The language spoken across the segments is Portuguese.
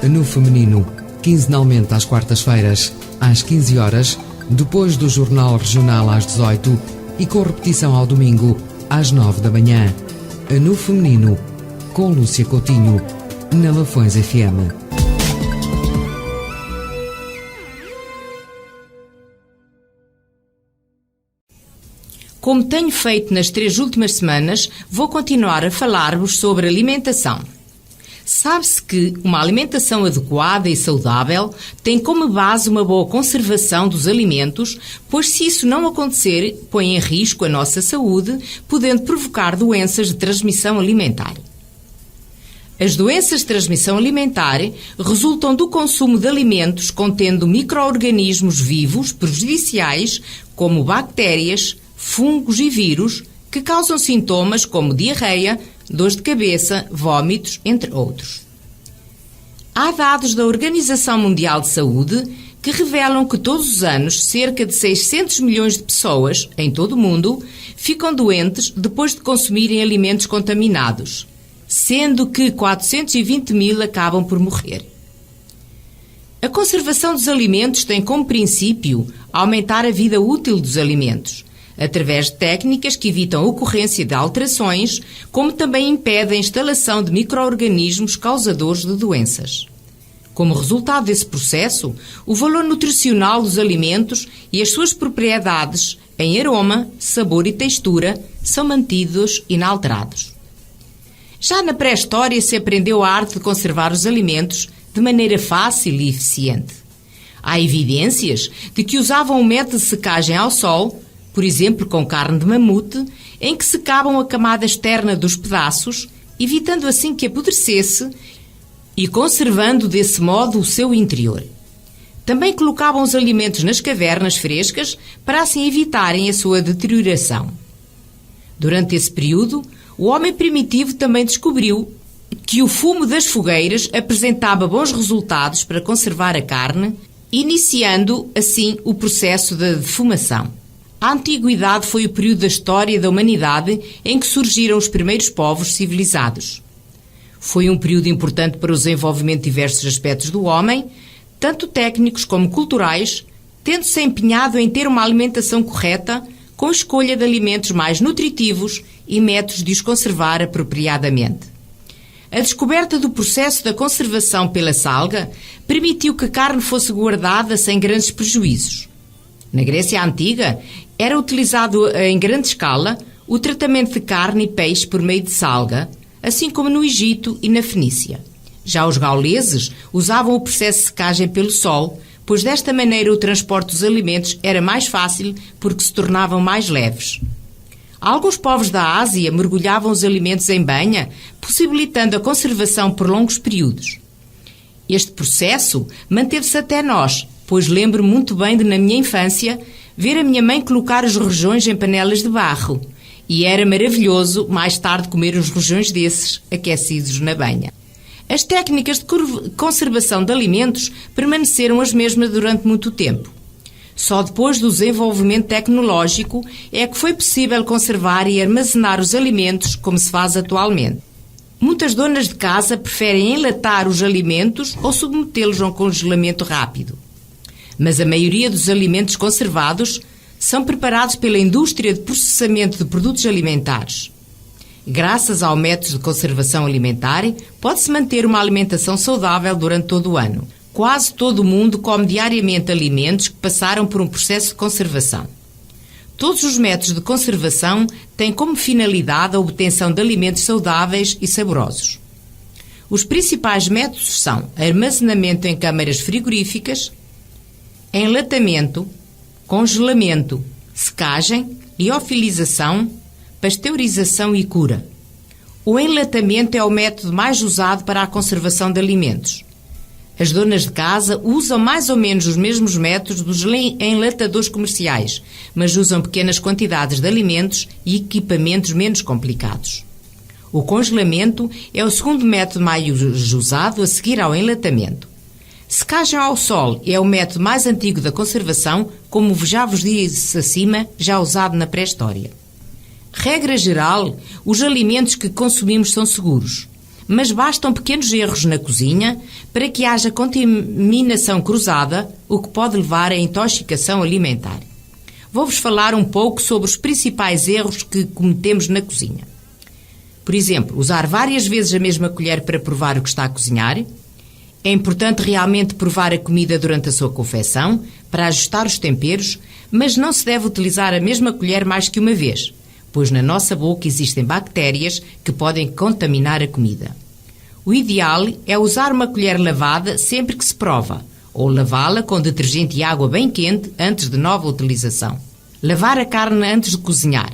no feminino, quinzenalmente às quartas-feiras, às 15 horas, depois do Jornal Regional às 18 e com repetição ao domingo, às 9 da manhã. No feminino, com Lúcia Coutinho, na Lafões FM. Como tenho feito nas 3 últimas semanas, vou continuar a falar-vos sobre alimentação. Sabe-se que uma alimentação adequada e saudável tem como base uma boa conservação dos alimentos, pois se isso não acontecer, põe em risco a nossa saúde, podendo provocar doenças de transmissão alimentar. As doenças de transmissão alimentar resultam do consumo de alimentos contendo micro-organismos vivos prejudiciais, como bactérias, fungos e vírus, que causam sintomas como diarreia, dores de cabeça, vômitos, entre outros. Há dados da Organização Mundial de Saúde que revelam que todos os anos cerca de 600 milhões de pessoas, em todo o mundo, ficam doentes depois de consumirem alimentos contaminados, sendo que 420 mil acabam por morrer. A conservação dos alimentos tem como princípio aumentar a vida útil dos alimentos, através de técnicas que evitam a ocorrência de alterações, como também impedem a instalação de micro-organismos causadores de doenças. Como resultado desse processo, o valor nutricional dos alimentos e as suas propriedades em aroma, sabor e textura são mantidos inalterados. Já na pré-história se aprendeu a arte de conservar os alimentos de maneira fácil e eficiente. Há evidências de que usavam o método de secagem ao sol, por exemplo, com carne de mamute, em que secavam a camada externa dos pedaços, evitando assim que apodrecesse e conservando desse modo o seu interior. Também colocavam os alimentos nas cavernas frescas para assim evitarem a sua deterioração. Durante esse período, o homem primitivo também descobriu que o fumo das fogueiras apresentava bons resultados para conservar a carne, iniciando assim o processo da defumação. A antiguidade foi o período da história da humanidade em que surgiram os primeiros povos civilizados. Foi um período importante para o desenvolvimento de diversos aspectos do homem, tanto técnicos como culturais, tendo-se empenhado em ter uma alimentação correta, com escolha de alimentos mais nutritivos e métodos de os conservar apropriadamente. A descoberta do processo da conservação pela salga permitiu que a carne fosse guardada sem grandes prejuízos. Na Grécia Antiga, era utilizado em grande escala o tratamento de carne e peixe por meio de salga, assim como no Egito e na Fenícia. Já os gauleses usavam o processo de secagem pelo sol, pois desta maneira o transporte dos alimentos era mais fácil porque se tornavam mais leves. Alguns povos da Ásia mergulhavam os alimentos em banha, possibilitando a conservação por longos períodos. Este processo manteve-se até nós, pois lembro muito bem de, na minha infância, ver a minha mãe colocar os rojões em panelas de barro. E era maravilhoso, mais tarde, comer uns rojões desses, aquecidos na banha. As técnicas de conservação de alimentos permaneceram as mesmas durante muito tempo. Só depois do desenvolvimento tecnológico é que foi possível conservar e armazenar os alimentos como se faz atualmente. Muitas donas de casa preferem enlatar os alimentos ou submetê-los a um congelamento rápido. Mas a maioria dos alimentos conservados são preparados pela indústria de processamento de produtos alimentares. Graças ao método de conservação alimentar, pode-se manter uma alimentação saudável durante todo o ano. Quase todo o mundo come diariamente alimentos que passaram por um processo de conservação. Todos os métodos de conservação têm como finalidade a obtenção de alimentos saudáveis e saborosos. Os principais métodos são armazenamento em câmaras frigoríficas, enlatamento, congelamento, secagem, liofilização, pasteurização e cura. O enlatamento é o método mais usado para a conservação de alimentos. As donas de casa usam mais ou menos os mesmos métodos dos enlatadores comerciais, mas usam pequenas quantidades de alimentos e equipamentos menos complicados. O congelamento é o segundo método mais usado a seguir ao enlatamento. Secagem ao sol é o método mais antigo da conservação, como já vos disse acima, já usado na pré-história. Regra geral, os alimentos que consumimos são seguros. mas bastam pequenos erros na cozinha para que haja contaminação cruzada, o que pode levar à intoxicação alimentar. Vou-vos falar um pouco sobre os principais erros que cometemos na cozinha. Por exemplo, usar várias vezes a mesma colher para provar o que está a cozinhar. É importante realmente provar a comida durante a sua confecção, para ajustar os temperos, mas não se deve utilizar a mesma colher mais que uma vez, pois na nossa boca existem bactérias que podem contaminar a comida. O ideal é usar uma colher lavada sempre que se prova, ou lavá-la com detergente e água bem quente antes de nova utilização. Lavar a carne antes de cozinhar.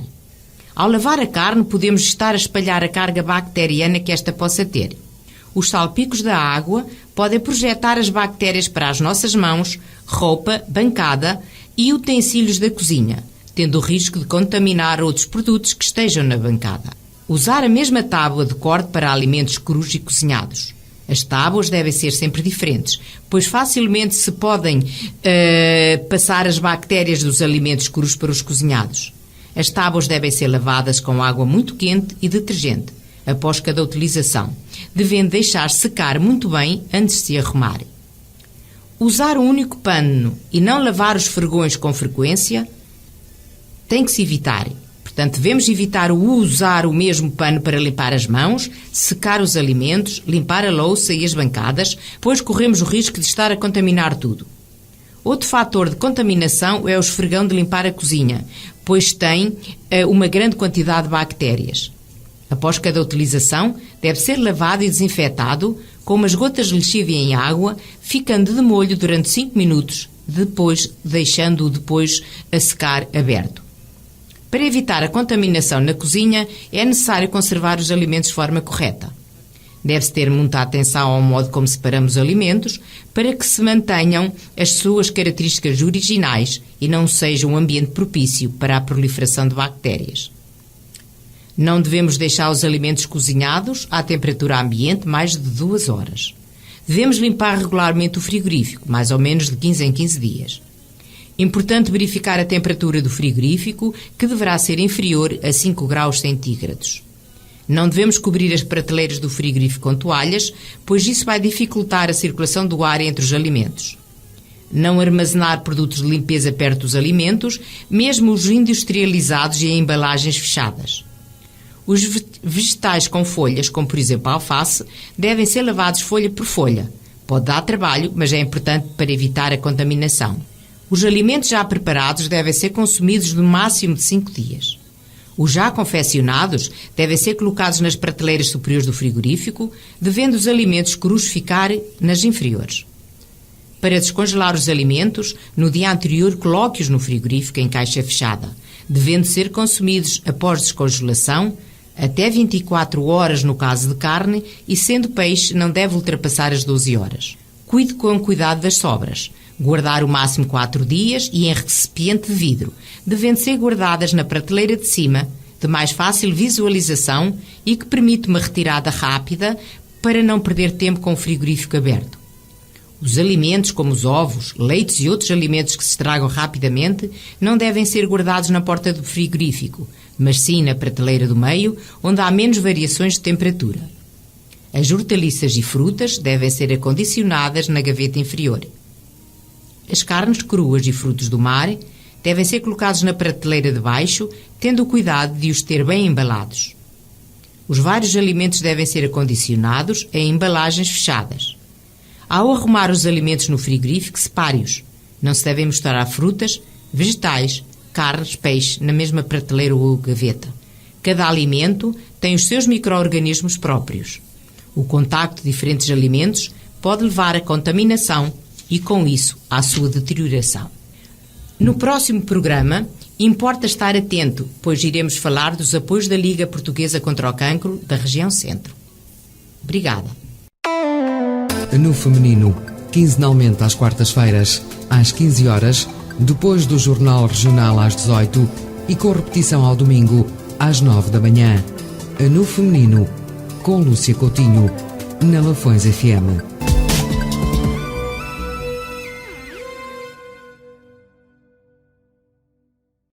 Ao lavar a carne, podemos estar a espalhar a carga bacteriana que esta possa ter. Os salpicos da água podem projetar as bactérias para as nossas mãos, roupa, bancada e utensílios da cozinha, tendo o risco de contaminar outros produtos que estejam na bancada. Usar a mesma tábua de corte para alimentos crus e cozinhados. As tábuas devem ser sempre diferentes, pois facilmente se podem passar as bactérias dos alimentos crus para os cozinhados. As tábuas devem ser lavadas com água muito quente e detergente, após cada utilização, devendo deixar secar muito bem antes de se arrumar. Usar um único pano e não lavar os fregões com frequência tem que se evitar. Portanto, devemos evitar usar o mesmo pano para limpar as mãos, secar os alimentos, limpar a louça e as bancadas, pois corremos o risco de estar a contaminar tudo. Outro fator de contaminação é o esfregão de limpar a cozinha, pois tem uma grande quantidade de bactérias. Após cada utilização, deve ser lavado e desinfetado com umas gotas de lexívia em água, ficando de molho durante 5 minutos, deixando-o depois a secar aberto. Para evitar a contaminação na cozinha, é necessário conservar os alimentos de forma correta. Deve-se ter muita atenção ao modo como separamos os alimentos para que se mantenham as suas características originais e não seja um ambiente propício para a proliferação de bactérias. Não devemos deixar os alimentos cozinhados à temperatura ambiente mais de 2 horas. Devemos limpar regularmente o frigorífico, mais ou menos de 15 em 15 dias. Importante verificar a temperatura do frigorífico, que deverá ser inferior a 5 graus centígrados. Não devemos cobrir as prateleiras do frigorífico com toalhas, pois isso vai dificultar a circulação do ar entre os alimentos. Não armazenar produtos de limpeza perto dos alimentos, mesmo os industrializados e em embalagens fechadas. Os vegetais com folhas, como por exemplo a alface, devem ser lavados folha por folha. Pode dar trabalho, mas é importante para evitar a contaminação. Os alimentos já preparados devem ser consumidos no máximo de 5 dias. Os já confeccionados devem ser colocados nas prateleiras superiores do frigorífico, devendo os alimentos crus ficar nas inferiores. Para descongelar os alimentos, no dia anterior coloque-os no frigorífico em caixa fechada, devendo ser consumidos após descongelação, até 24 horas no caso de carne, e sendo peixe não deve ultrapassar as 12 horas. Cuide com cuidado das sobras. Guardar o máximo 4 dias e em recipiente de vidro, devendo ser guardadas na prateleira de cima, de mais fácil visualização e que permite uma retirada rápida para não perder tempo com o frigorífico aberto. Os alimentos, como os ovos, leites e outros alimentos que se estragam rapidamente, não devem ser guardados na porta do frigorífico, mas sim na prateleira do meio, onde há menos variações de temperatura. As hortaliças e frutas devem ser acondicionadas na gaveta inferior. As carnes cruas e frutos do mar devem ser colocados na prateleira de baixo, tendo o cuidado de os ter bem embalados. Os vários alimentos devem ser acondicionados em embalagens fechadas. Ao arrumar os alimentos no frigorífico, separe-os. Não se devem misturar frutas, vegetais, carnes, peixe na mesma prateleira ou gaveta. Cada alimento tem os seus micro-organismos próprios. O contacto de diferentes alimentos pode levar à contaminação e, com isso, à sua deterioração. No próximo programa, importa estar atento, pois iremos falar dos apoios da Liga Portuguesa contra o Cancro da região Centro. Obrigada. No Feminino, quinzenalmente às quartas-feiras, às 15 horas, depois do Jornal Regional às 18 e com repetição ao domingo, às 9 da manhã. No Feminino, com Lúcia Coutinho, na Lafões FM.